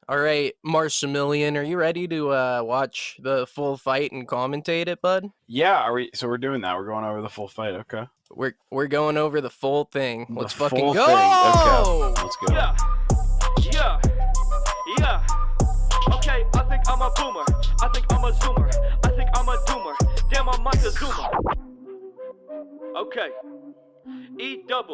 All right, Marsamillion, are you ready to watch the full fight and commentate it, bud? Yeah, are we? So we're doing that. We're going over the full fight. Okay. We're going over the full thing. The Let's fucking full go! thing. Okay. Let's go. Yeah. Okay, I think I'm a boomer. I think I'm a zoomer. I think I'm a doomer. Damn, I'm like a zoomer. Okay. EWGWHITE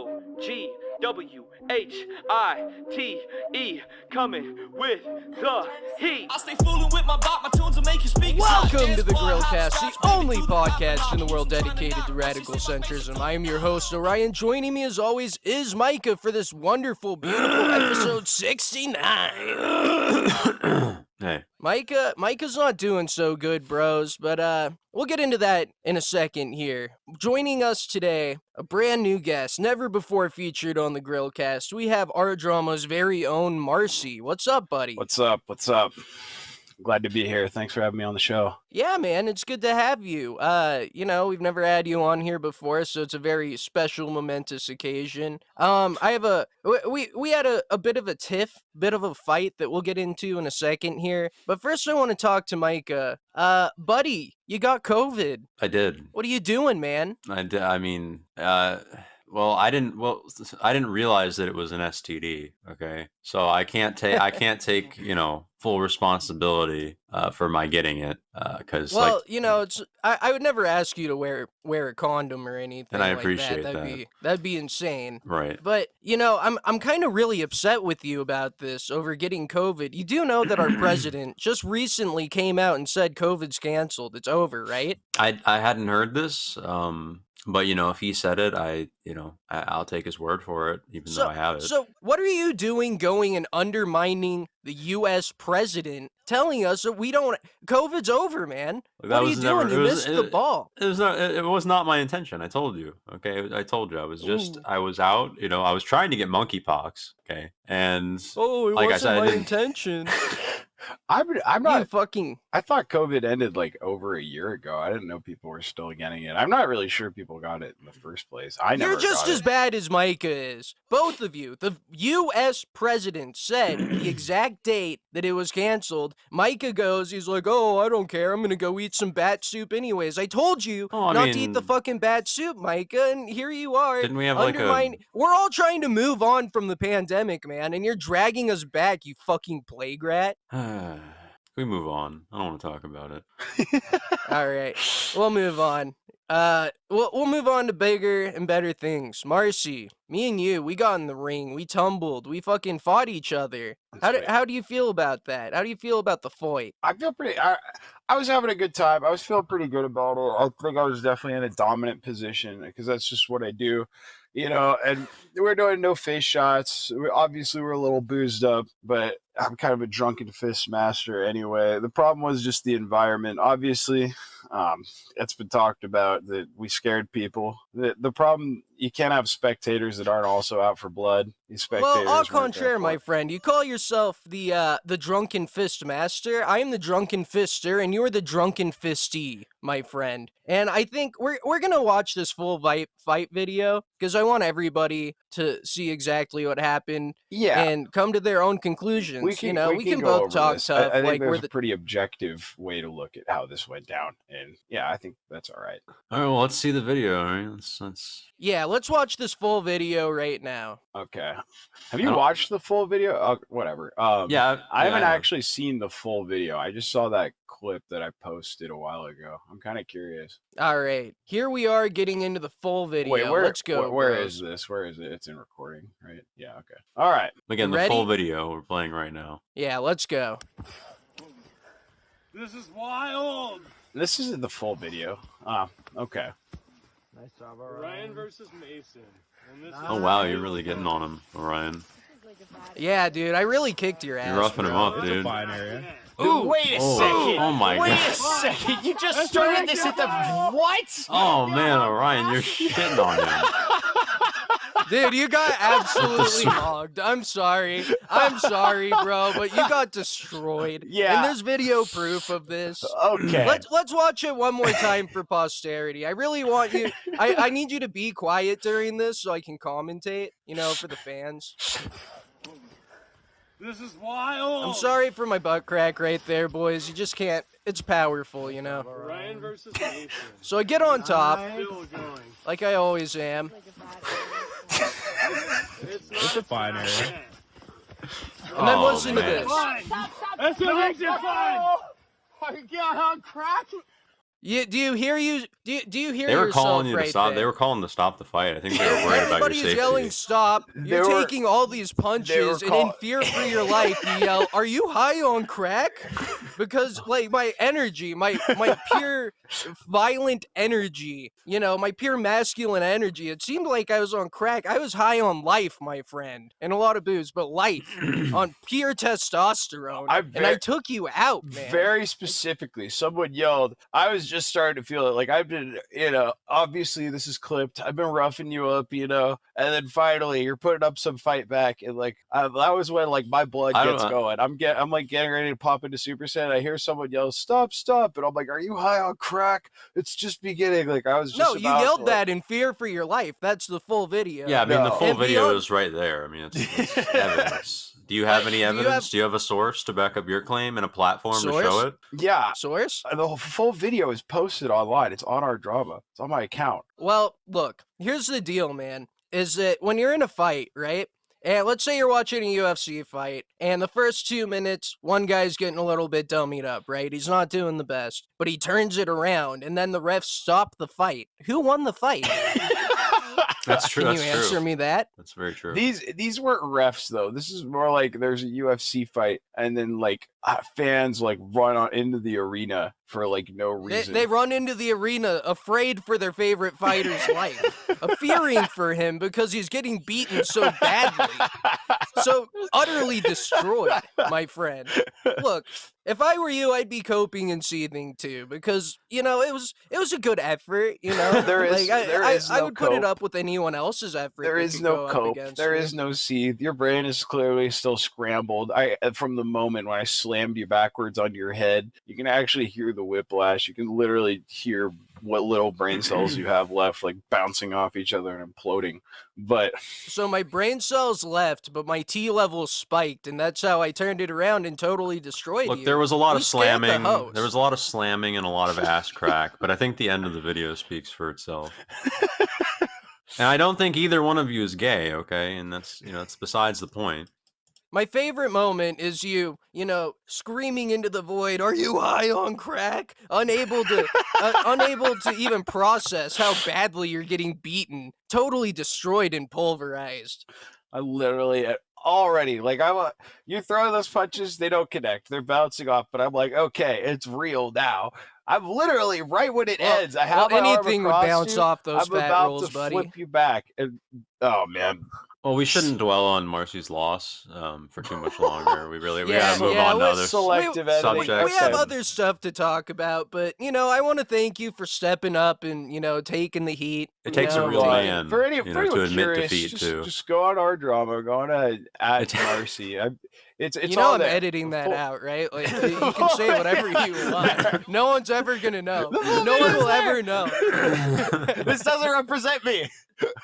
coming with the heat. I stay fooling with my bot, my tunes will make you speak. Welcome to the Grillcast, the only podcast in the world dedicated to radical centrism. I am your host, Orion. Joining me as always is Micah for this wonderful, beautiful episode 69. Hey. Micah's not doing so good, bros, but we'll get into that in a second here. Joining us today, a brand new guest, never before featured on the Grillcast. We have our drama's very own Marsey. What's up, buddy? What's up? Glad to be here. Thanks for having me on the show. Yeah, man, it's good to have you. We've never had you on here before, so it's a very special, momentous occasion. We had a bit of a tiff, bit of a fight that we'll get into in a second here. But first, I want to talk to Micah. Buddy, you got COVID. I did. What are you doing, man? I didn't realize that it was an STD. Okay, so I can't take full responsibility for my getting it because I would never ask you to wear a condom or anything. And I like appreciate that. That'd be insane. Right. But I'm kind of really upset with you about this over getting COVID. You do know that our president just recently came out and said COVID's canceled. It's over, right? I hadn't heard this. But if he said it, I'll take his word for it, even though I have it. So what are you doing going and undermining the U.S. president, telling us that COVID's over, man? What are you doing? You missed the ball. It was not my intention. I told you. Okay, I told you. I was out. I was trying to get monkeypox. Okay, and it wasn't my intention. I'm not fucking. I thought COVID ended like over a year ago. I didn't know people were still getting it. I'm not really sure people got it in the first place. You're just as bad as Micah is. Both of you. The U.S. president said the exact date that it was canceled. Micah he's like, oh, I don't care. I'm gonna go eat some bat soup anyways. I told you to eat the fucking bat soup, Micah, and here you are. Didn't we have We're all trying to move on from the pandemic, man, and you're dragging us back, you fucking plague rat. We move on. I don't want to talk about it. All right, we'll move on. We'll move on to bigger and better things. Marsey, me and you, we got in the ring. We tumbled. We fucking fought each other. How do you feel about that? How do you feel about the fight? I feel pretty. I was having a good time. I was feeling pretty good about it. I think I was definitely in a dominant position because that's just what I do. And we're doing no face shots. We're a little boozed up, but I'm kind of a drunken fist master anyway. The problem was just the environment. Obviously, it's been talked about that we scared people. The problem, you can't have spectators that aren't also out for blood. These spectators. Well, au contraire, my friend. You call yourself the drunken fist master. I am the drunken fister, and you're the drunken fisty, my friend. And I think we're gonna watch this full fight video because I want everybody to see exactly what happened. Yeah. And come to their own conclusions. We can both talk tough. I think there's a pretty objective way to look at how this went down, and yeah, I think that's all right. All right, well, let's see the video. All right, let's watch this full video right now. Okay. Have you watched the full video? Whatever. I haven't actually seen the full video. I just saw that clip that I posted a while ago. I'm kind of curious. All right, here we are getting into the full video. Wait, let's go. Where is this? Where is it? It's in recording, right? Yeah. Okay. All right. Again, the full video we're playing right now. Yeah, let's go. This is wild. This isn't the full video. Okay. Nice job, Orion versus Mason. Oh wow, you're really getting on him, Orion. Yeah, dude, I really kicked your ass. You're roughing him up, dude. Ooh, wait a second. Oh my god. Wait a second. You just started this at the what? Oh man, Orion, you're shitting on him. Dude, you got absolutely hogged. I'm sorry, bro, but you got destroyed. Yeah. And there's video proof of this. Okay. Let's watch it one more time for posterity. I really want you. I need you to be quiet during this so I can commentate. For the fans. This is wild. I'm sorry for my butt crack right there, boys. You just can't. It's powerful, you know. Ryan versus Nathan. So I get on top, Still going. like I always am. It's a fine area. And then listen to man. this. That's what makes it fun. Oh my God, I'm cracking. Do you hear They were yourself calling you right to stop. there? They were calling to stop the fight. I think they were worried about your Everybody is safety. yelling stop. You're They were- taking all these punches, and in fear for your life, you yell, "Are you high on crack?" Because like my energy, my pure violent energy, you know, my pure masculine energy. It seemed like I was on crack. I was high on life, my friend, and a lot of booze, but life on pure testosterone. And I took you out, man. Very specifically, someone yelled. I was just starting to feel it. Like I've been, you know, obviously this is clipped. I've been roughing you up, you know, and then finally you're putting up some fight back, and like that was when like my blood gets going. I'm like getting ready to pop into Super Saiyan. I hear someone yell, "Stop, stop!" And I'm like, "Are you high on crack? It's just beginning." Like I was just No, you yelled that in fear for your life. That's the full video. Yeah, I mean, the No. full And video beyond- is right there. I mean, it's evidence. Do you have any evidence? Do you have a source to back up your claim and a platform to show Source? it? Yeah. Source? The full video is posted online. It's on our drama. It's on my account. Well, look, here's the deal, man. Is that when you're in a fight, right? And let's say you're watching a UFC fight, and the first 2 minutes, one guy's getting a little bit dummied up, right? He's not doing the best, but he turns it around, and then the refs stop the fight. Who won the fight? That's true. Can That's you true. answer me that? That's very true. These weren't refs though. This is more like there's a UFC fight, and then like fans like run on into the arena for like no reason. They run into the arena afraid for their favorite fighter's life, fearing for him because he's getting beaten so badly, so utterly destroyed, my friend. Look, if I were you, I'd be coping and seething too, because you know it was a good effort. You know, There is- I no would put it cope. up with anyone else's effort. There that is could no go up cope. against There me. is no seethe. Your brain is clearly still scrambled. From the moment when I slammed you backwards onto your head, you can actually hear the whiplash. You can literally hear what little brain cells you have left, like bouncing off each other and imploding. But So my brain cells left, but my T levels spiked, and that's how I turned it around and totally destroyed Look, you. there was a lot We of scared the slamming. host. There was a lot of slamming and a lot of ass crack, but I think the end of the video speaks for itself. And I don't think either one of you is gay, okay? And that's, you know, it's besides the point. My favorite moment is you know, screaming into the void, "Are you high on crack?" Unable to even process how badly you're getting beaten, totally destroyed and pulverized. I literally already like you throw those punches, they don't connect. They're bouncing off, but I'm like, okay, it's real now. I'm literally right when it ends. I have my arm anything would across bounce you. off those I'm fat about rolls, to buddy. flip you back, and oh man, Well, we shouldn't dwell on Marcy's loss for too much longer. We Yeah, gotta move yeah, on to let's other selective we- editing. subjects. We have Okay. other stuff to talk about, but you know, I want to thank you for stepping up and you know taking the heat. It you takes a know, real taking- man, For you know, anyone to admit curious, defeat too. just go on our drama, go on at It's- Marsey. It's You know all I'm there. editing The that full- out, right? Like you can say whatever you want. No one's ever gonna know. No one will ever know. This doesn't represent me.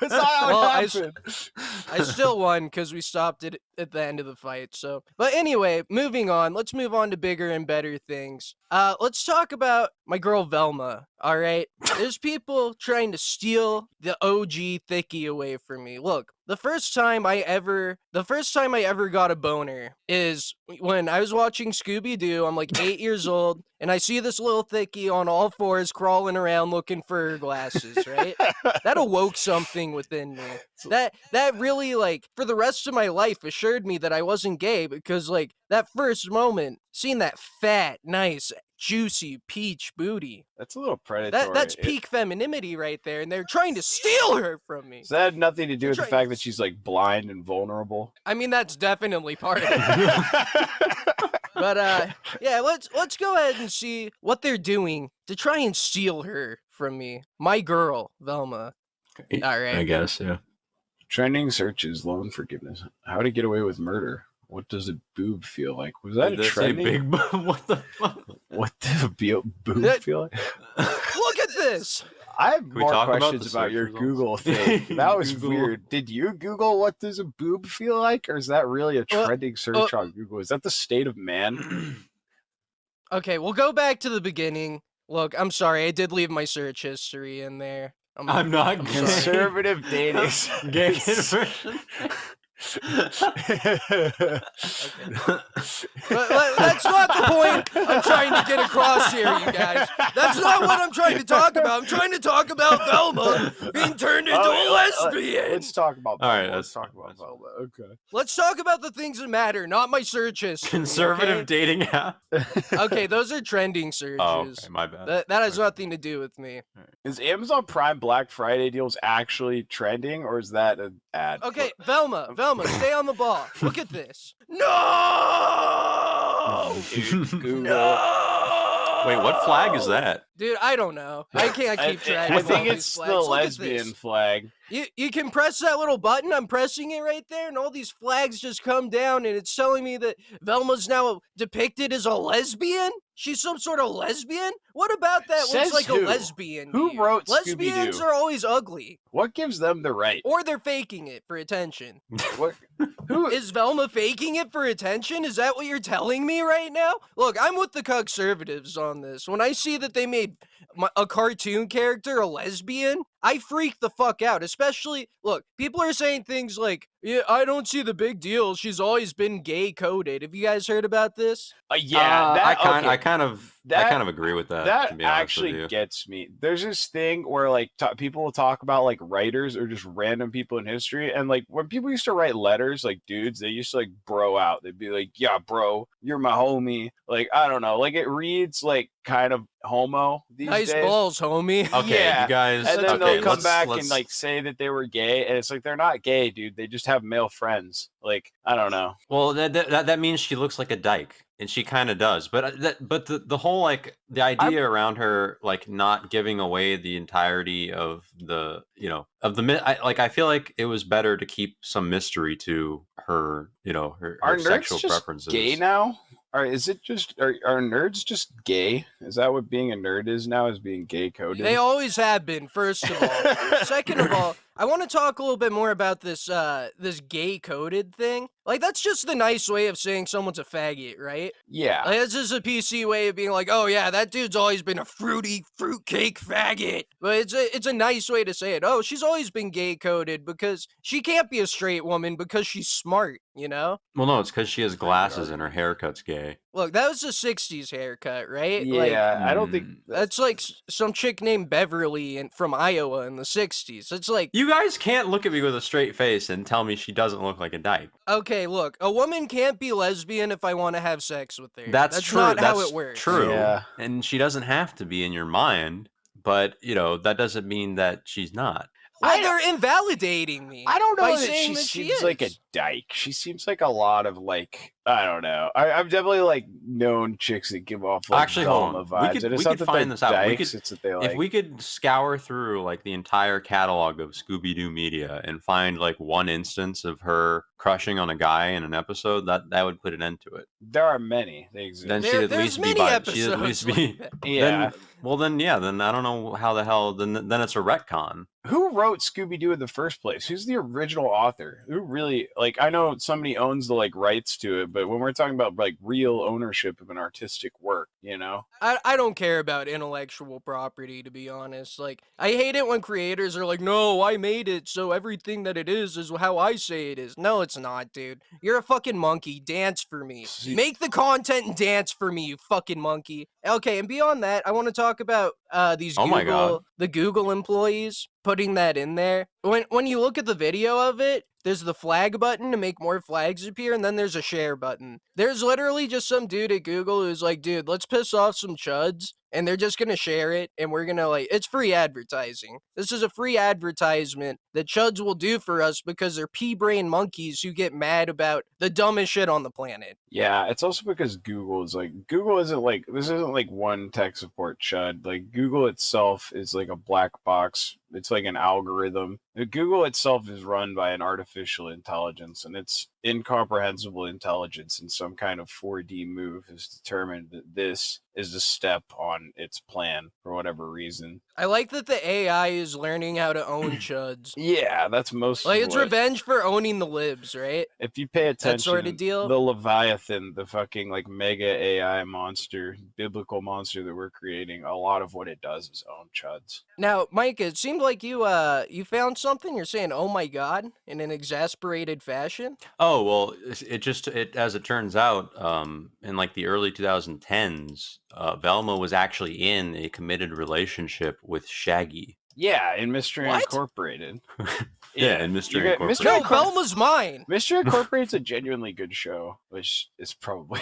It's not how Well, it happened. I still won because we stopped it at the end of the fight. So, but anyway, moving on. Let's move on to bigger and better things. Let's talk about my girl Velma. All right, there's people trying to steal the OG thickie away from me. Look, the first time I ever got a boner is when I was watching Scooby-Doo. I'm like 8 years old, and I see this little thickie on all fours crawling around looking for her glasses. Right, that awoke something within me. That really, like, for the rest of my life assured me that I wasn't gay, because like that first moment, seeing that fat, nice, juicy peach booty, That's a little predatory. that's peak femininity right there, and they're trying to steal her from me. So that had nothing to do with the Try- fact that she's like blind and vulnerable. I mean, that's definitely part of it. But yeah, let's go ahead and see what they're doing to try and steal her from me. My girl, Velma. All right. I guess, yeah. Trending searches loan forgiveness. How to get away with murder. What does a boob feel like? Was that Did a they say trending? big what the fuck? What does a boob That- feel like? Look at this. I have we more talk about questions the about search your results? Google thing. That was Google. weird. Did you Google what does a boob feel like, or is that really a trending search on Google? Is that the state of man? Okay, we'll go back to the beginning. Look, I'm sorry, I did leave my search history in there. I'm not gay. Conservative dating. Gay sites. conversion. That's not the point I'm trying to get across here, you guys. That's not what I'm trying to talk about. I'm trying to talk about Velma being turned into a lesbian. Let's talk about All Velma. right, Let's talk about Velma. Okay. Let's talk about the things that matter, not my search history. Conservative okay? dating app. Okay, those are trending searches. Oh, okay, my bad. That has Okay. nothing to do with me. Is Amazon Prime Black Friday deals actually trending, or is that an ad? Okay, Velma, stay on the ball. Look at this. No! Google. No! Wait, what flag is that? Dude, I don't know. I can't keep track. I of all think these it's flags. the Look at lesbian this. flag. You can press that little button. I'm pressing it right there, and all these flags just come down, and it's telling me that Velma's now depicted as a lesbian. She's some sort of lesbian. What about that Says looks like who? a lesbian? Who to you? wrote Lesbians Scooby-Doo? are always ugly, What gives them the right? or they're faking it for attention. What? Who? Is Velma faking it for attention? Is that what you're telling me right now? Look, I'm with the conservatives on this. When I see that they made a cartoon character a lesbian, I freak the fuck out. Especially, look, people are saying things like, yeah, I don't see the big deal. She's always been gay coded. Have you guys heard about this? Yeah, I okay. kind of agree with that. to That be honest with actually you. gets me. There's this thing where like people will talk about like writers or just random people in history, and like when people used to write letters, like dudes, they used to like bro out. They'd be like, "Yeah, bro, you're my homie." Like I don't know, like it reads like kind of homo these Nice days. balls, homie. Okay, Yeah, you guys. And then okay, they'll come back let's- and like say that they were gay, and it's like they're not gay, dude. They just have male friends. Like I don't know. Well, that means she looks like a dyke, and she kind of does. But the whole like the idea around her like not giving away the entirety of the I feel like it was better to keep some mystery to her her Are nerds sexual just preferences. gay now? Or is it just are nerds just gay? Is that what being a nerd is now? Is being gay coded? They always have been, first of all. Second of all, I want to talk a little bit more about this this gay coded thing. Like that's just the nice way of saying someone's a faggot, right? Yeah. Like, that's just a PC way of being like, oh yeah, that dude's always been a fruitcake faggot. But it's a nice way to say it. Oh, she's always been gay coded because she can't be a straight woman because she's smart, you know? Well, no, it's because she has glasses and her haircut's gay. Look, that was a 60s haircut, right? Yeah, Like, I don't think that's like some chick named Beverly from Iowa in the 60s. It's like, You guys can't look at me with a straight face and tell me she doesn't look like a dyke. okay, look, a woman can't be lesbian if I want to have sex with her. That's true. Not how That's it works. true. Yeah. And she doesn't have to be in your mind, but that doesn't mean that she's not. Well, they're invalidating me. I don't know by that saying she that seems like a is. dyke. She seems like a lot of like I don't know. I've definitely like known chicks that give off like Actually, hold Velma on. vibes. And it's We not could that find they're this out. We dykes, could- it's that they like If we could scour through like the entire catalog of Scooby-Doo media and find like one instance of her crushing on a guy in an episode, that would put an end to it. there are many. They exist. Then she'd There- at there's least be many bi. episodes She'd at least like be. that. Yeah. Then I don't know how the hell. Then it's a retcon. Who wrote Scooby-Doo in the first place? Who's the original author? Who really like I know somebody owns the like rights to it, but when we're talking about like real ownership of an artistic work, I don't care about intellectual property, to be honest. Like, I hate it when creators are like, no, I made it, so everything that it is how I say it is. No, it's not, dude. You're a fucking monkey. Dance for me. Make the content and dance for me, you fucking monkey. Okay, and beyond that, I want to talk about these Oh my God. the Google employees putting that in there. When you look at the video of it, there's the flag button to make more flags appear, and then there's a share button. There's literally just some dude at Google who's like, dude, let's piss off some chuds, and they're just gonna share it, and we're gonna it's free advertising. This is a free advertisement that chuds will do for us because they're pea-brain monkeys who get mad about the dumbest shit on the planet. Yeah, it's also because Google isn't like this isn't like one tech support chud. Like Google itself is like a black box. It's like an algorithm. Google itself is run by an artificial intelligence, and it's incomprehensible intelligence in some kind of 4D move has determined that this is a step on its plan for whatever reason. I like that the AI is learning how to own chuds. Yeah, that's most Like, of it's what. revenge for owning the libs, right? If you pay attention, That sort of deal? the Leviathan, the fucking like mega AI monster, biblical monster that we're creating, a lot of what it does is own chuds. Now, Mike, it seemed like you found something. You're saying, "Oh my god," in an exasperated fashion. Oh well, it as it turns out, in like the early 2010s, Velma was actually in a committed relationship with Shaggy. Yeah, in Mystery What? Incorporated. Yeah, in Mystery You got- Incorporated. No, Incorpor- Velma's mine. Mystery Incorporated's a genuinely good show, which is probably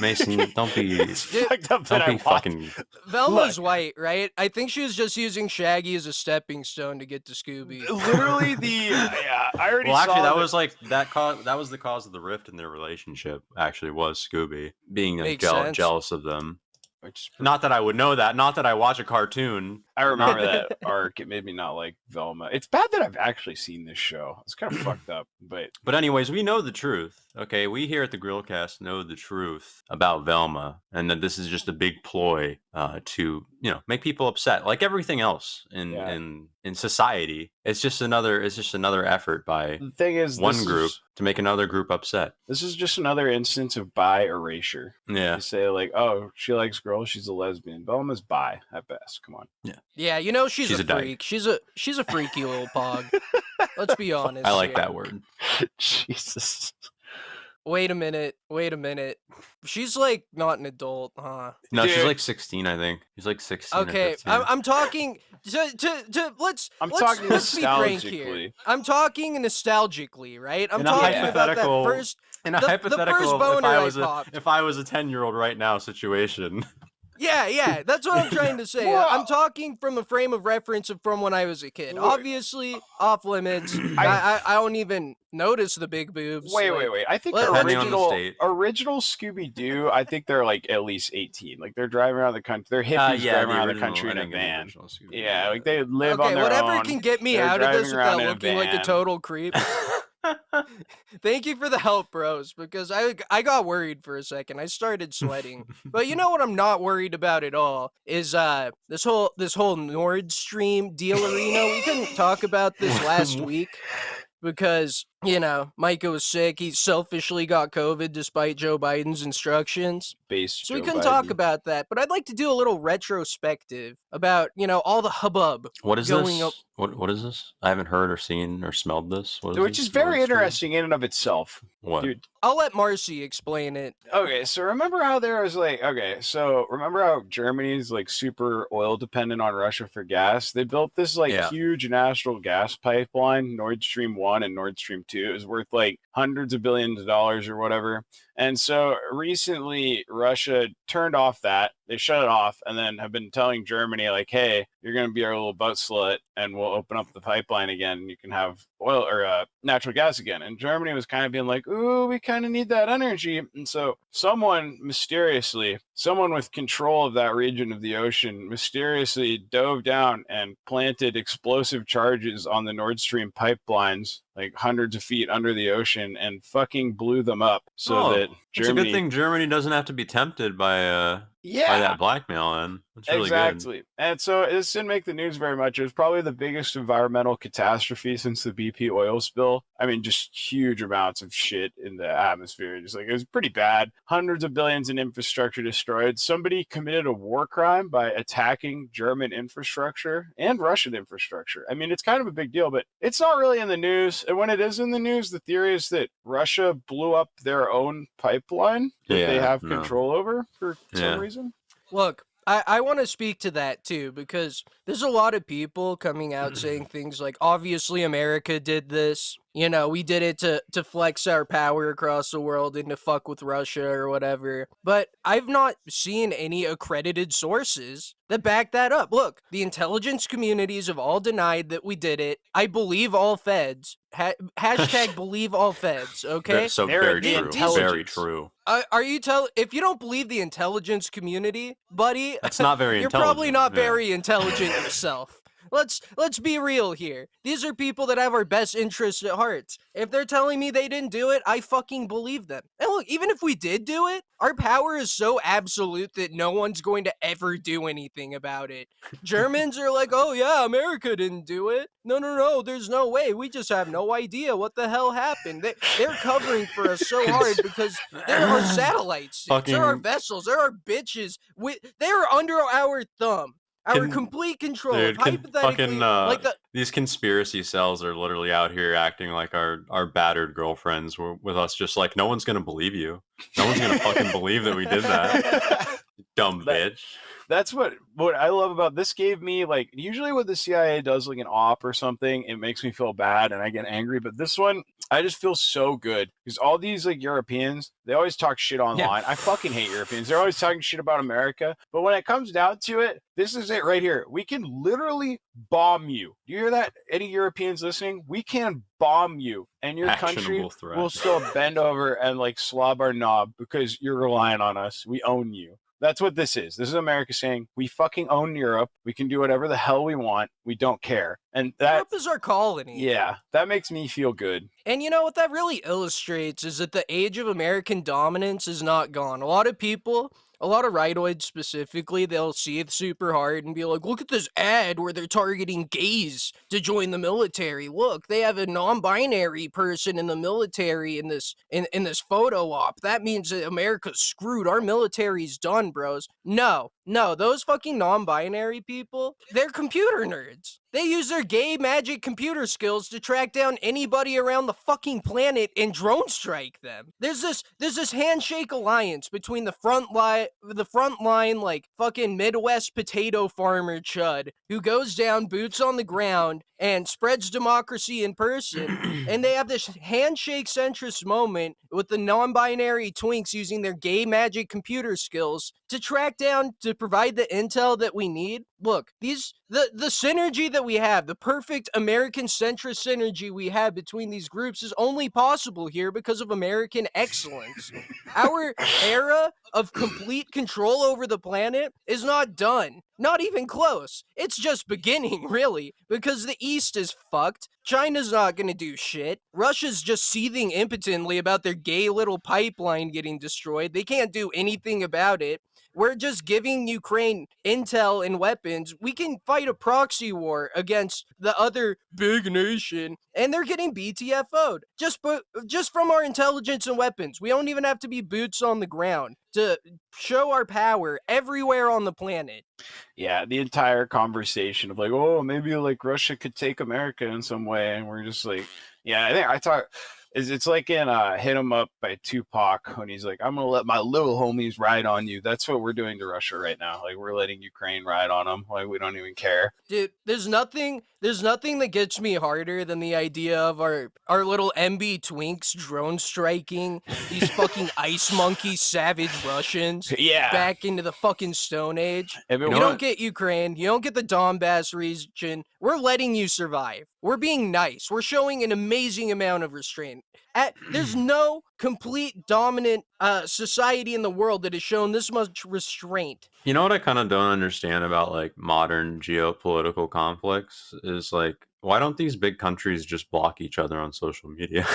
Mason, don't be it's fucked up that don't I be watched. fucking. Velma's white, right? I think she was just using Shaggy as a stepping stone to get to Scooby. Literally yeah, I already Well, actually, saw that was like that was the cause of the rift in their relationship. Actually, was Scooby being like, Makes sense. jealous of them. which Not that I would know that. Not that I watch a cartoon. I remember that arc. It made me not like Velma. It's bad that I've actually seen this show. It's kind of fucked up, but But anyways, we know the truth. Okay, we here at the Grillcast know the truth about Velma, and that this is just a big ploy to make people upset, like everything else Yeah. in society. It's just another effort by the thing is, one this group is- to make another group upset. This is just another instance of bi erasure. Yeah, You say like, oh, she likes girls, she's a lesbian. Velma's bi at best. Come on. Yeah, you know she's She's a a dyke. freak. She's a freaky little pog. Let's be honest. I like here. that word. Jesus. Wait a minute. She's like not an adult, huh? No, she's Dude. like 16, I think. She's like 16. Okay, or 15. I'm talking let's I'm let's, talking let's be frank here. nostalgically. I'm talking nostalgically, right? I'm In a talking about that hypothetical- first. In a the hypothetical, first if boner I I was popped. if I was a 10-year-old right now situation. Yeah, that's what I'm trying to say. Well- I'm talking from a frame of reference of from when I was a kid. Look- Obviously, off limits. I don't even notice the big boobs. Wait. like- I think Let- Depending on the original Scooby Doo, I think they're like at least 18. Like they're driving around the country. They're hippies driving around the country in a van. Yeah, like they live on Okay, their whatever own. can get me They're out of this driving around without in a looking like a van. total creep. Thank you for the help, bros, because I got worried for a second. I started sweating. But you know what I'm not worried about at all is this whole Nord Stream deal arena. We couldn't talk about this last week because, Micah was sick. He selfishly got COVID despite Joe Biden's instructions. So we couldn't talk about that. But I'd like to do a little retrospective about, all the hubbub. What is Going this? up- What is this? I haven't heard or seen or smelled this. What Which this? is very Nord Stream? interesting in and of itself. What? Dude, I'll let Marsey explain it. okay, so remember how there was remember how Germany's like super oil dependent on Russia for gas? They built this Yeah. huge natural gas pipeline, Nord Stream 1 and Nord Stream 2. It was worth like hundreds of billions of dollars or whatever. And so recently Russia turned off that. They shut it off and then have been telling Germany like, hey, you're going to be our little butt slut and we'll open up the pipeline again and you can have oil or natural gas again. And Germany was kind of being like, ooh, we kind of need that energy. And so someone with control of that region of the ocean mysteriously dove down and planted explosive charges on the Nord Stream pipelines like hundreds of feet under the ocean and fucking blew them up so that It's a Germany good thing Germany doesn't have to be tempted by that blackmail. And it's really exactly. And so this didn't make the news very much. It was probably the biggest environmental catastrophe since the BP oil spill. I mean, just huge amounts of shit in the atmosphere. Just like it was pretty bad. Hundreds of billions in infrastructure destroyed. Somebody committed a war crime by attacking German infrastructure and Russian infrastructure. I mean, it's kind of a big deal, but it's not really in the news. And when it is in the news, the theory is that Russia blew up their own pipeline that they have control over for some reason. Look, I want to speak to that too, because there's a lot of people coming out saying things like, obviously America did this. We did it to flex our power across the world and to fuck with Russia or whatever. But I've not seen any accredited sources that back that up. Look, the intelligence communities have all denied that we did it. I believe all feds. Hashtag believe all feds, okay? So They're very the true. intelligence. Very true. If you don't believe the intelligence community, buddy, That's not very you're intelligent. probably not Yeah. very intelligent yourself. let's be real here. These are people that have our best interests at heart. If they're telling me they didn't do it, I fucking believe them. And look, even if we did do it, our power is so absolute that no one's going to ever do anything about it. Germans are like, oh yeah, America didn't do it. No, there's no way. We just have no idea what the hell happened. They're covering for us so hard because there are satellites. There are vessels. There are bitches. They're under our thumb. Our complete control. Dude, Hypothetically, like these conspiracy cells are literally out here acting like our battered girlfriends with us, just like, no one's gonna believe you. No one's gonna fucking believe that we did that. Dumb bitch. That's what I love about this. Gave me, like, usually when the CIA does like an op or something, it makes me feel bad and I get angry. But this one, I just feel so good because all these like Europeans, they always talk shit online. Yeah. I fucking hate Europeans. They're always talking shit about America. But when it comes down to it, this is it right here. We can literally bomb you. Do you hear that? Any Europeans listening? We can bomb you, and your country will still bend over and like slob our knob because you're relying on us. We own you. That's what this is. This is America saying, we fucking own Europe. We can do whatever the hell we want. We don't care. And that Europe is our colony. Yeah, that makes me feel good. And you know what that really illustrates is that the age of American dominance is not gone. A lot of people, a lot of rightoids specifically, they'll see it super hard and be like, look at this ad where they're targeting gays to join the military. Look, they have a non-binary person in the military in this photo op. That means that America's screwed. Our military's done, bros. No, those fucking non-binary people, they're computer nerds. They use their gay magic computer skills to track down anybody around the fucking planet and drone strike them. There's this handshake alliance between the front line like fucking Midwest potato farmer chud who goes down boots on the ground and spreads democracy in person, and they have this handshake centrist moment with the non-binary twinks using their gay magic computer skills to track down, to provide the intel that we need. Look, the synergy that we have, the perfect American centrist synergy we have between these groups is only possible here because of American excellence. Our era of complete control over the planet is not done. Not even close. It's just beginning, really, because the East is fucked. China's not gonna do shit. Russia's just seething impotently about their gay little pipeline getting destroyed. They can't do anything about it. We're just giving Ukraine intel and weapons. We can fight a proxy war against the other big nation, and they're getting BTFO'd. Just from our intelligence and weapons. We don't even have to be boots on the ground to show our power everywhere on the planet. Yeah, the entire conversation of like, oh, maybe like Russia could take America in some way, and we're just like, yeah, I think I talk. It's like in Hit 'Em Up by Tupac when he's like, I'm going to let my little homies ride on you. That's what we're doing to Russia right now. Like, we're letting Ukraine ride on them. Like, we don't even care. Dude, there's nothing that gets me harder than the idea of our little MB twinks drone striking these fucking ice monkey savage Russians back into the fucking Stone Age. You don't get Ukraine. You don't get the Donbass region. We're letting you survive. We're being nice. We're showing an amazing amount of restraint. There's no complete dominant society in the world that has shown this much restraint. You know what I kind of don't understand about like modern geopolitical conflicts is like, why don't these big countries just block each other on social media?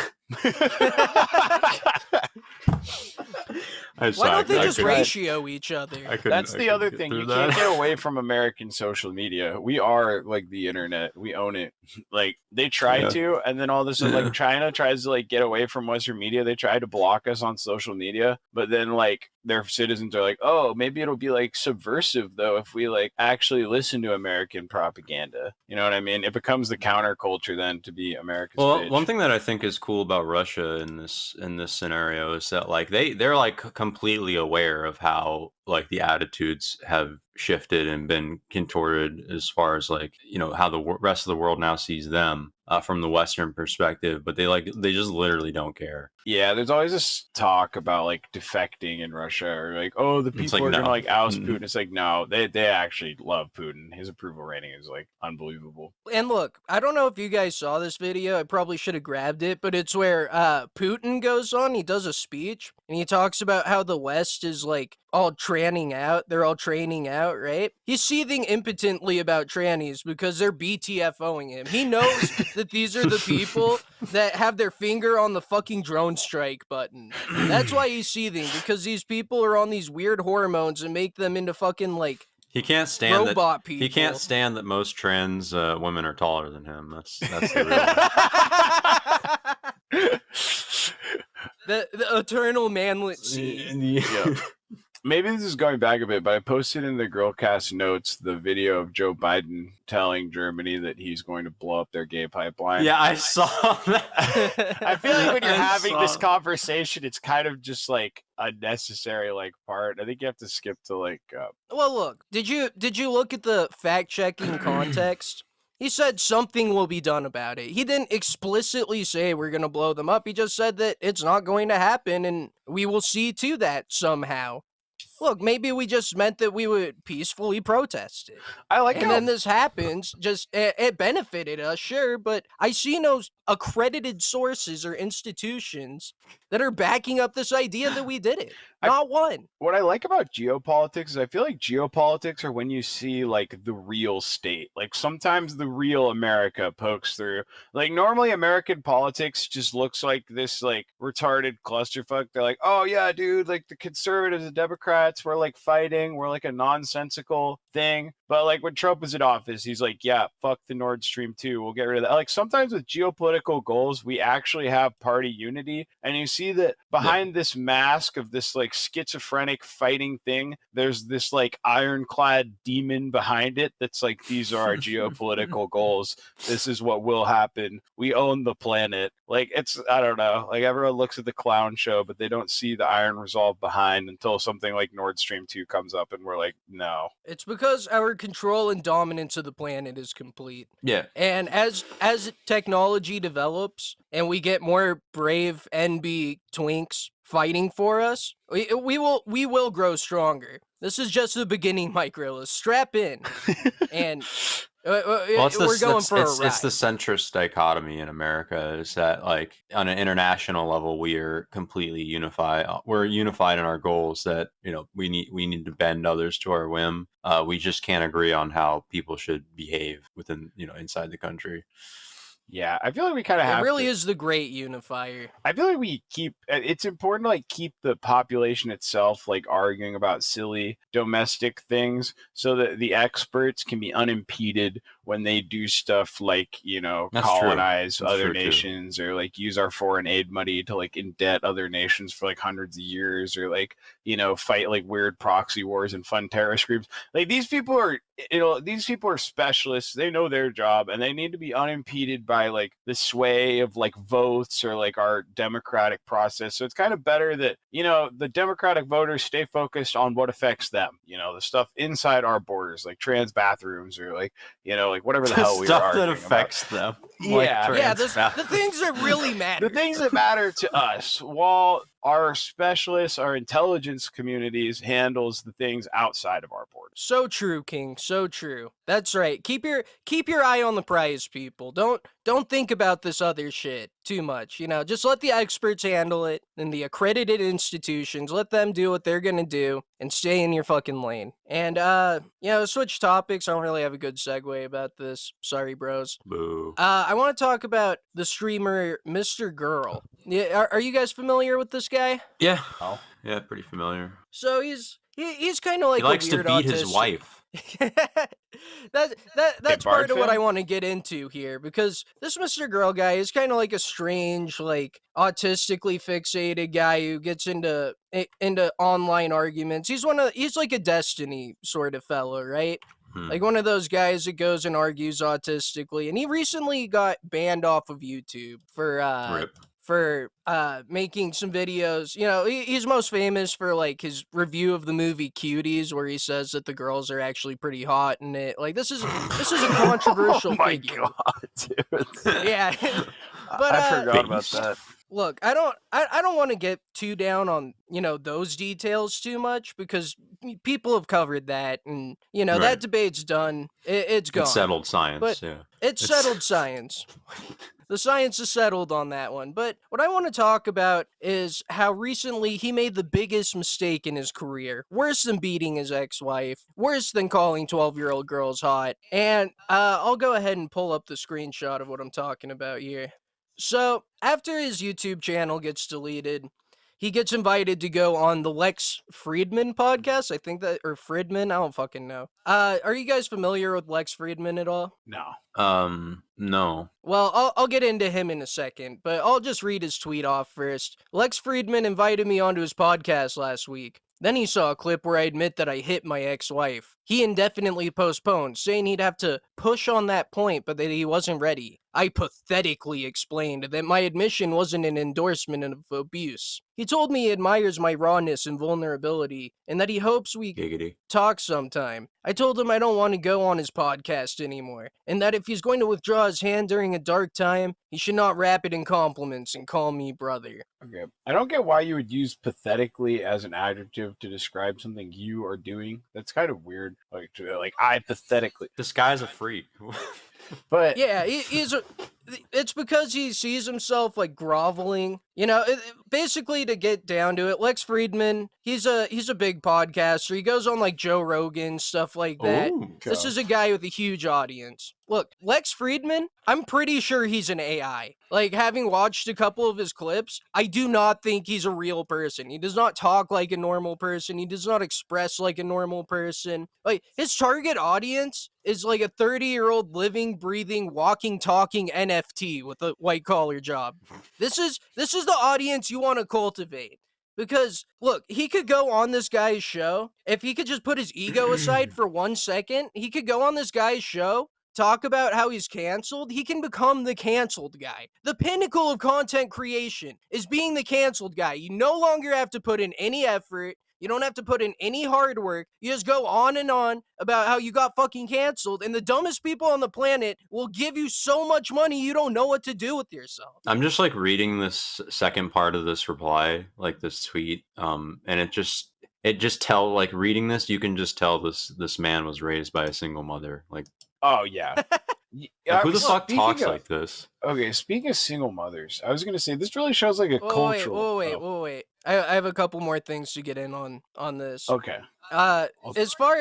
Why don't they just ratio each other? That's the other thing. You can't get away from American social media. We are like the internet. We own it. Like they try to, and then all of a sudden, like China tries to like get away from Western media. They try to block us on social media, but then like their citizens are like, oh, maybe it'll be like subversive though if we like actually listen to American propaganda. You know what I mean? It becomes the counterculture then to be America's bitch. One thing that I think is cool about Russia in this scenario is that like they're like completely aware of how like the attitudes have shifted and been contorted as far as like, you know, how the rest of the world now sees them from the Western perspective, but they just literally don't care. Yeah, there's always this talk about like defecting in Russia or like, oh, the people are gonna like oust Putin. It's like, no, they actually love Putin. His approval rating is like unbelievable. And look, I don't know if you guys saw this video. I probably should have grabbed it, but it's where Putin goes on, he does a speech and he talks about how the West is like all tranning out. They're all training out, right? He's seething impotently about trannies because they're BTFOing him. He knows that these are the people that have their finger on the fucking drone strike button. That's why he's seething, because these people are on these weird hormones and make them into fucking, like, He can't stand robot that. people. He can't stand that most trans women are taller than him. That's the real. the eternal manlet seed. Yeah. Maybe this is going back a bit, but I posted in the Grillcast notes the video of Joe Biden telling Germany that he's going to blow up their gay pipeline. Yeah, I saw that. I feel like when you're I having saw- this conversation, it's kind of just like unnecessary like part. I think you have to skip to like Well, look, did you look at the fact-checking context? He said something will be done about it. He didn't explicitly say we're going to blow them up. He just said that it's not going to happen and we will see to that somehow. Look, maybe we just meant that we would peacefully protest it. I like And how then this happens, just, it benefited us, sure, but I see no accredited sources or institutions that are backing up this idea that we did it. Not one. what I like about geopolitics is I feel like geopolitics are when you see like the real state. Like sometimes the real America pokes through. Like normally American politics just looks like this like retarded clusterfuck. They're like, oh yeah, dude, like the conservatives and Democrats, we're like fighting, we're like a nonsensical thing. But like when Trump was in office, he's like, yeah, fuck the Nord Stream 2. We'll get rid of that. Like sometimes with geopolitical goals, we actually have party unity. And you see that behind this mask of this like schizophrenic fighting thing, there's this like ironclad demon behind it that's like, these are our geopolitical goals. This is what will happen. We own the planet. Like it's, I don't know. Like everyone looks at the clown show, but they don't see the iron resolve behind until something like Nord Stream 2 comes up and we're like, no. It's because our control and dominance of the planet is complete. Yeah. And as technology develops and we get more brave NB twinks fighting for us, we will grow stronger. This is just the beginning, Mike Grillis. Strap in. And we're going for a ride. It's the centrist dichotomy in America is that like on an international level we are completely unified. We're unified in our goals that we need to bend others to our whim. We just can't agree on how people should behave within inside the country. Yeah, I feel like we kind of have. It really is the great unifier. I feel like it's important to like keep the population itself like arguing about silly domestic things so that the experts can be unimpeded when they do stuff like, That's colonize true. That's other true, too. nations or like use our foreign aid money to like indebt other nations for like hundreds of years or like, fight like weird proxy wars and fund terrorist groups. Like these people are specialists. They know their job and they need to be unimpeded by like the sway of like votes or like our democratic process. So it's kind of better that, the democratic voters stay focused on what affects them, the stuff inside our borders, like trans bathrooms or like, like whatever the hell we are stuff arguing that affects them. Yeah. The things that really matter. The things that matter to us, while our specialists, our intelligence communities handles the things outside of our borders. So true, King. So true. That's right. Keep your eye on the prize, people. Don't think about this other shit too much. Just let the experts handle it and the accredited institutions. Let them do what they're gonna do and stay in your fucking lane. And switch topics. I don't really have a good segue about this. Sorry, bros. Boo. I want to talk about the streamer Mr. Girl. Yeah, are you guys familiar with this guy? Yeah. Oh. Yeah, pretty familiar. So he's kind of like He likes a to weird beat his autistic- wife. That's Bard part of what fan? I want to get into here, because this Mr. Girl guy is kind of like a strange, like autistically fixated guy who gets into online arguments. He's like a Destiny sort of fellow, right? Like one of those guys that goes and argues autistically, and he recently got banned off of YouTube Rip. for making some videos. He's most famous for like his review of the movie Cuties, where he says that the girls are actually pretty hot in it. Like this is a controversial Oh my figure. god, dude. Yeah. But I forgot about that. Look, I don't want to get too down on, those details too much, because people have covered that, and Right. that debate's done. It's gone. It's settled science. But yeah. It's settled science. The science is settled on that one. But what I want to talk about is how recently he made the biggest mistake in his career. Worse than beating his ex-wife. Worse than calling 12-year-old girls hot. And I'll go ahead and pull up the screenshot of what I'm talking about here. So, after his YouTube channel gets deleted, he gets invited to go on the Lex Friedman podcast. I think that, or Friedman, I don't fucking know. Are you guys familiar with Lex Friedman at all? No. No. Well, I'll get into him in a second, but I'll just read his tweet off first. Lex Friedman invited me onto his podcast last week. Then he saw a clip where I admit that I hit my ex-wife. He indefinitely postponed, saying he'd have to push on that point, but that he wasn't ready. I pathetically explained that my admission wasn't an endorsement of abuse. He told me he admires my rawness and vulnerability, and that he hopes we Giggity. talk sometime. I told him I don't want to go on his podcast anymore, and that if he's going to withdraw his hand during a dark time, he should not wrap it in compliments and call me brother. Okay. I don't get why you would use pathetically as an adjective to describe something you are doing. That's kind of weird. Like I pathetically. This guy's a freak. But Yeah, it's because he sees himself like groveling. You know, basically to get down to it, Lex Friedman, he's a big podcaster. He goes on like Joe Rogan, stuff like that. Ooh. This is a guy with a huge audience. Look, Lex Friedman, I'm pretty sure he's an AI. Like, having watched a couple of his clips, I do not think he's a real person. He does not talk like a normal person. He does not express like a normal person. Like, his target audience is like a 30-year-old living, breathing, walking, talking NFT with a white-collar job. This is the audience you want to cultivate. Because, look, he could go on this guy's show. If he could just put his ego aside for 1 second, he could go on this guy's show, talk about how he's canceled. He can become the canceled guy. The pinnacle of content creation is being the canceled guy. You no longer have to put in any effort. You don't have to put in any hard work. You just go on and on about how you got fucking canceled, and the dumbest people on the planet will give you so much money you don't know what to do with yourself. I'm just like reading this second part of this reply, like this tweet, and it just tell like reading this, you can just tell this man was raised by a single mother. Like, oh yeah. like, who the fuck Speaking talks of- like this? Okay, speaking of single mothers, I was gonna say this really shows like a cultural. Wait. I have a couple more things to get in on this. Okay. As far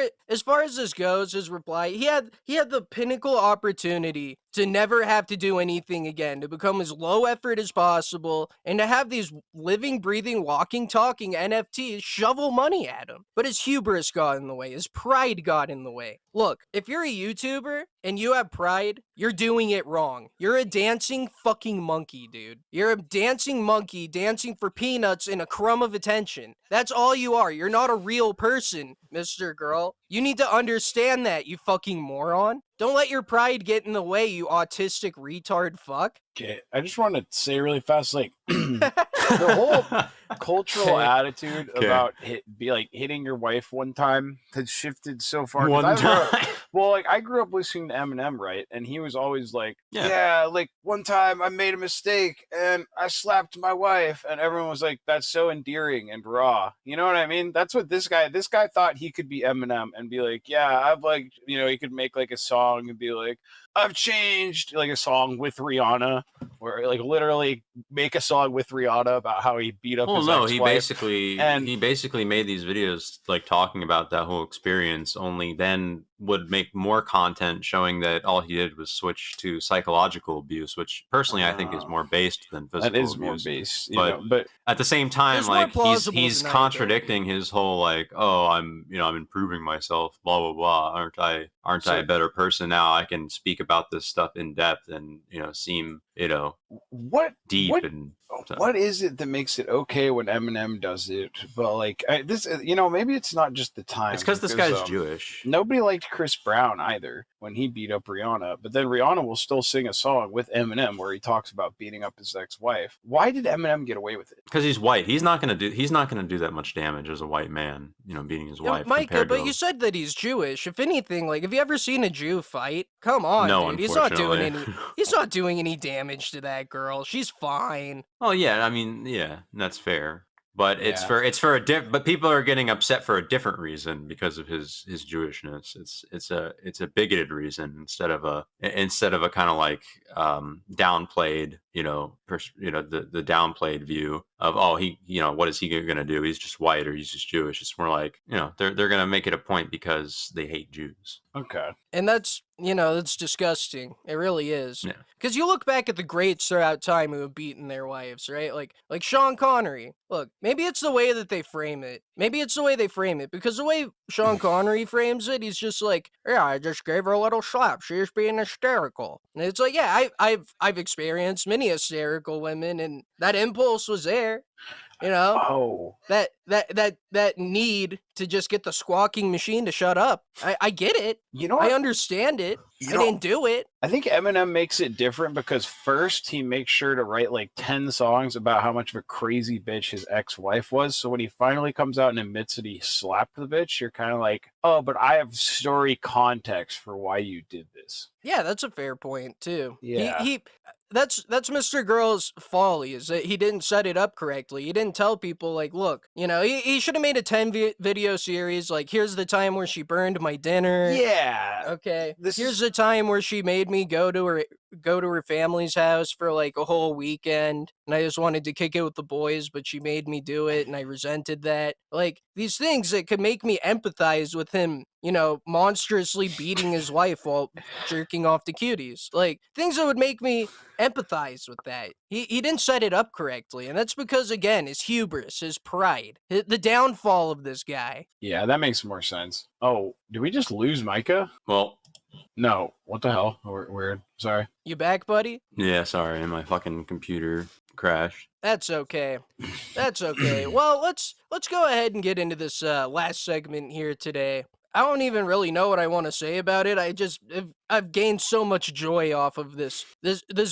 as this goes, his reply, he had the pinnacle opportunity to never have to do anything again, to become as low effort as possible, and to have these living, breathing, walking, talking NFTs shovel money at him. But his hubris got in the way, his pride got in the way. Look, if you're a YouTuber and you have pride, you're doing it wrong. You're a dancing fucking monkey, dude. You're a dancing monkey dancing for peanuts and a crumb of attention. That's all you are. You're not a real person, Mr. Girl. You need to understand that, you fucking moron. Don't let your pride get in the way, you autistic retard fuck. Okay. I just want to say really fast, like the whole cultural Okay. attitude Okay. about hitting your wife one time has shifted so far. 'Cause One I grew up- time. well, like I grew up listening to Eminem, right? And he was always like, Yeah. yeah, like one time I made a mistake and I slapped my wife, and everyone was like, that's so endearing and raw. You know what I mean? That's what this guy thought he could be Eminem and be like, yeah, I've like, he could make like a song and be like, I've changed, like a song with Rihanna, where like literally make a song with Rihanna about how he beat up Well, his no, ex-wife. he basically made these videos like talking about that whole experience. Only then would make more content showing that all he did was switch to psychological abuse, which personally I think is more based than physical. That is more abuse. based, But- but At the same time, It's more like plausible he's deniability. contradicting his whole like, oh, I'm improving myself, blah blah blah. Aren't I a better person now? I can speak about this stuff in depth and seem what deep what and stuff. what is it that makes it okay when Eminem does it? But like maybe it's not just the time. It's because this guy's Jewish. Nobody liked Chris Brown either when he beat up Rihanna, but then Rihanna will still sing a song with Eminem where he talks about beating up his ex-wife. Why did Eminem get away with it? Because he's white. He's not gonna do that much damage as a white man, beating his wife. Micah, compared but to you said that he's Jewish. If anything, like, have you ever seen a Jew fight? Come on, no, dude. He's not doing unfortunately. he's not doing any damage to that girl. She's fine. Oh yeah, I mean, yeah, that's fair. but it's Yeah. for a but people are getting upset for a different reason because of his Jewishness. It's a bigoted reason instead of a kind of like downplayed, the downplayed view of, oh, he, what is he going to do? He's just white or he's just Jewish. It's more like, they're going to make it a point because they hate Jews. Okay. And that's, that's disgusting. It really is. Yeah. Because you look back at the greats throughout time who have beaten their wives, right? Like Sean Connery. Look, maybe it's the way that they frame it. Because the way Sean Connery frames it, he's just like, yeah, I just gave her a little slap. She was being hysterical. And it's like, yeah, I've experienced many hysterical women, and that impulse was there. Oh. That need to just get the squawking machine to shut up. I get it. I understand it. I didn't do it. I think Eminem makes it different because first he makes sure to write like 10 songs about how much of a crazy bitch his ex-wife was. So when he finally comes out and admits that he slapped the bitch, you're kind of like, oh, but I have story context for why you did this. Yeah, that's a fair point too. Yeah. That's Mr. Girl's folly, is that he didn't set it up correctly. He didn't tell people, like, look, he should have made a 10 video series, like, here's the time where she burned my dinner. Yeah. Okay. Here's the time where she made me go to her family's house for like a whole weekend, and I just wanted to kick it with the boys, but she made me do it, and I resented that. Like, these things that could make me empathize with him, monstrously beating his wife while jerking off to cuties. Like, things that would make me empathize with that. He didn't set it up correctly, and that's because, again, his hubris, his pride, the downfall of this guy. Yeah, that makes more sense. Oh, did we just lose Micah? Well, no. What the hell? Weird. Sorry. You back, buddy? Yeah, sorry, my fucking computer crashed. That's okay. Well, let's go ahead and get into this last segment here today. I don't even really know what I want to say about it. I've gained so much joy off of this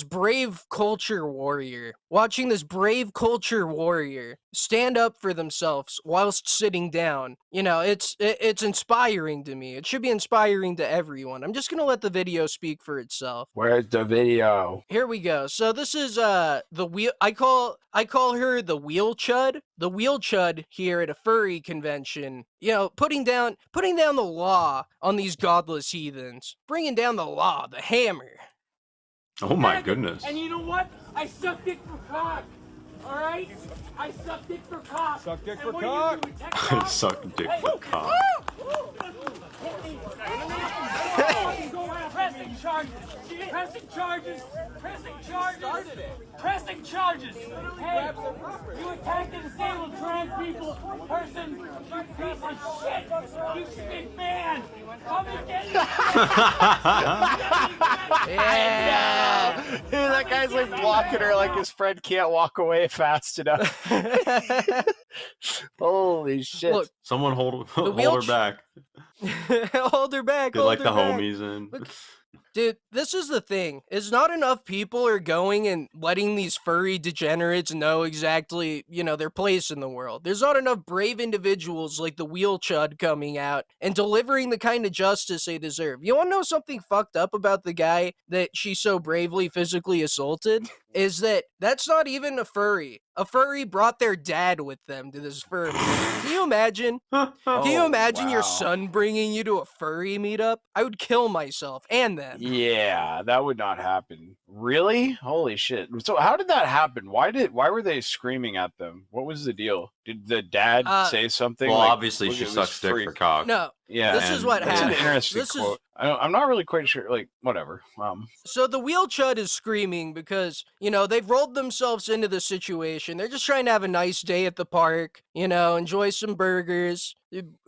brave culture warrior. Watching this brave culture warrior stand up for themselves whilst sitting down. It's inspiring to me. It should be inspiring to everyone. I'm just gonna let the video speak for itself. Where's the video? Here we go. So this is the wheel. I call her the wheelchud. The wheelchud here at a furry convention. Putting down the law on these godless heathens. Bringing down the law, the hammer. Oh my goodness. And you know what? I suck dick for cock. All right? I suck dick for cock. Suck dick for And what cock. do you do? We take I off? suck dick for cock. Pressing charges. Pressing charges. Hey, you attacked and disabled trans people, person, you piece of shit. You big man. Come and get it. Yeah. That guy's like blocking her like his friend can't walk away fast enough. Holy shit. Look, Someone hold wheelch- her back. hold her back. Get hold like her the back. homies in. Look, dude, this is the thing. Is not enough people are going and letting these furry degenerates know exactly, their place in the world. There's not enough brave individuals like the wheelchud coming out and delivering the kind of justice they deserve. You want to know something fucked up about the guy that she so bravely physically assaulted? Is that's not even a furry. A furry brought their dad with them to this furry. Can you imagine? Can you imagine your son bringing you to a furry meetup? I would kill myself and them. Yeah, that would not happen. Really? Holy shit. So how did that happen? Why were they screaming at them? What was the deal? Did the dad say something? Well, like, obviously look, she it was sucks dick free? for cock. No. Yeah, This is what that's happened. an interesting quote. I'm not really quite sure. Like, whatever. So the wheelchud is screaming because, they've rolled themselves into the situation. They're just trying to have a nice day at the park, enjoy some burgers,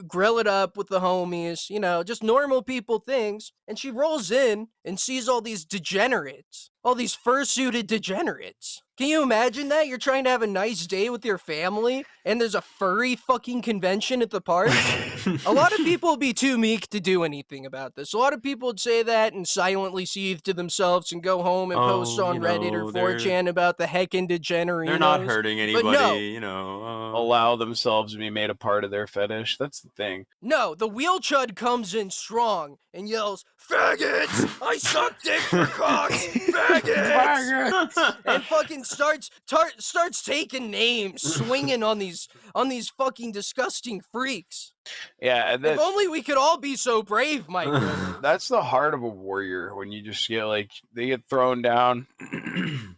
grill it up with the homies, just normal people things. And she rolls in and sees all these degenerates, all these fursuited degenerates. Can you imagine that? You're trying to have a nice day with your family and there's a furry fucking convention at the park? A lot of people would be too meek to do anything about this. A lot of people would say that and silently seethe to themselves and go home and post on Reddit or 4chan about the heckin' degenerates. They're not hurting anybody, Allow themselves to be made a part of their fetish. That's the thing. No, the wheelchud comes in strong and yells, "Faggots! I suck dick for cocks! Faggots!" and fucking starts taking names, swinging on these fucking disgusting freaks. Yeah, and If only we could all be so brave, Mike. that's the heart of a warrior. When you just get like they get thrown down,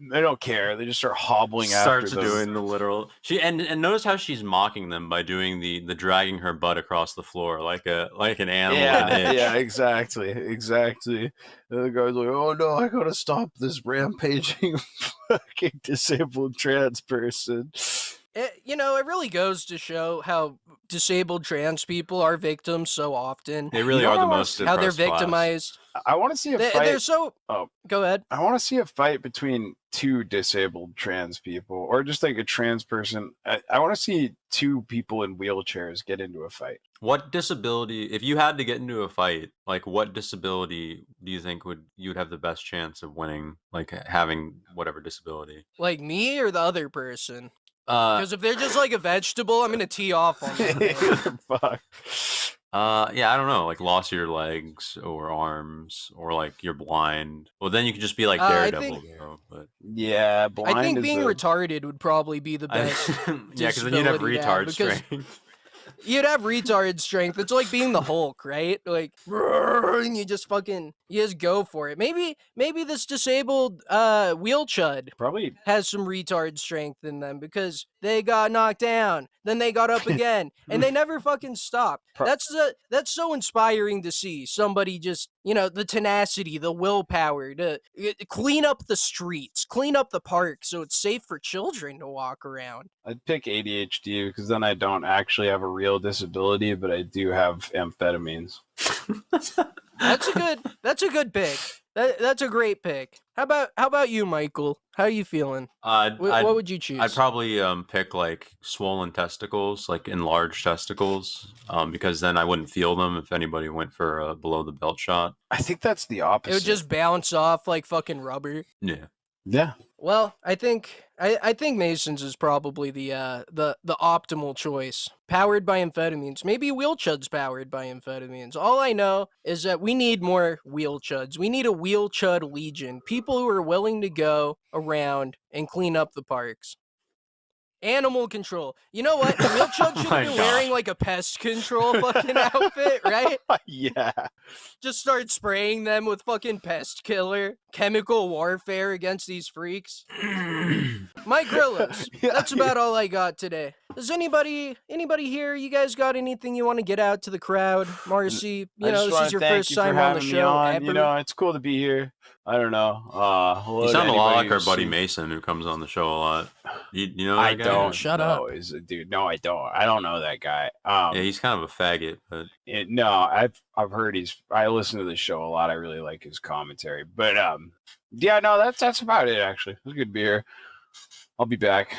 they don't care. They just start hobbling Starts after them. doing the literal. And notice how she's mocking them by doing the dragging her butt across the floor like an animal. Yeah, exactly. And the guy's like, "Oh no, I gotta stop this rampaging fucking disabled trans person." It really goes to show how disabled trans people are victims so often. They really are the most How they're oppressed class. victimized. I want to see a fight. They're so. Oh. Go ahead. I want to see a fight between two disabled trans people, or just like a trans person. I want to see two people in wheelchairs get into a fight. What disability, if you had to get into a fight, like what disability do you think you'd have the best chance of winning, like having whatever disability? Like me or the other person? Because if they're just like a vegetable, I'm gonna tee off on them. Fuck. Yeah, I don't know, like loss of your legs or arms, or like you're blind. Well, then you could just be like Daredevil, though. But yeah, blind. I think is being retarded would probably be the best. Yeah, because then you'd have disability to have, retard because strength. You'd have retard strength. It's like being the Hulk, right? Like, and you just go for it. Maybe this disabled wheelchud probably has some retard strength in them because they got knocked down, then they got up again, and they never fucking stopped. That's so inspiring to see somebody just, the tenacity, the willpower to clean up the streets, clean up the park so it's safe for children to walk around. I'd pick ADHD because then I don't actually have a real disability, but I do have amphetamines. That's a good pick. That's a great pick. How about you, Michael? How are you feeling? What would you choose? I'd probably pick like swollen testicles, like enlarged testicles, because then I wouldn't feel them if anybody went for a below the belt shot. I think that's the opposite. It would just bounce off like fucking rubber. Yeah. Well, I think Mason's is probably the optimal choice. Powered by amphetamines. Maybe wheelchud's powered by amphetamines. All I know is that we need more wheelchuds. We need a wheelchud legion. People who are willing to go around and clean up the parks. Animal control. You know what? Wheelchud should have been wearing like a pest control fucking outfit, right? Yeah. Just start spraying them with fucking pest killer, chemical warfare against these freaks. My Grillos. That's about all I got today. Does anybody here, you guys got anything you want to get out to the crowd? Marcy, this is your first time on the show ever. It's cool to be here. I don't know. You sound a lot like our buddy Mason, who comes on the show a lot. You know that guy? I don't. Shut up. Dude. No, I don't. I don't know that guy. Yeah, he's kind of a faggot, but no, I've heard I listen to the show a lot. I really like his commentary. But yeah, no, that's about it. Actually, it was good to be here. I'll be back.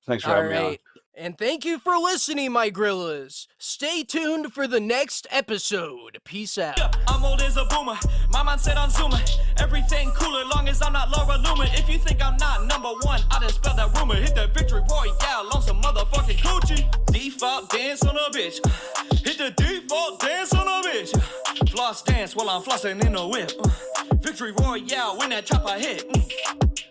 Thanks for having me on. And thank you for listening, my Grillas. Stay tuned for the next episode. Peace out. I'm old as a boomer. My mind said on Zoomer. Everything cooler, long as I'm not Laura Loomer. If you think I'm not number one, I done spelled that rumor. Hit the victory royale on some motherfucking coochie. Default dance on a bitch. Hit the default dance on a bitch. Floss dance while I'm flossing in a whip. Victory royale when that chopper hit.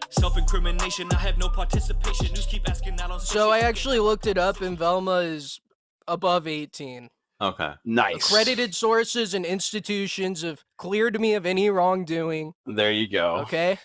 Self-incrimination, I have no participation. News keep asking out on. So I actually looked it up, and Velma is above 18. okay, nice. Accredited sources and institutions have cleared me of any wrongdoing. There you go. Okay.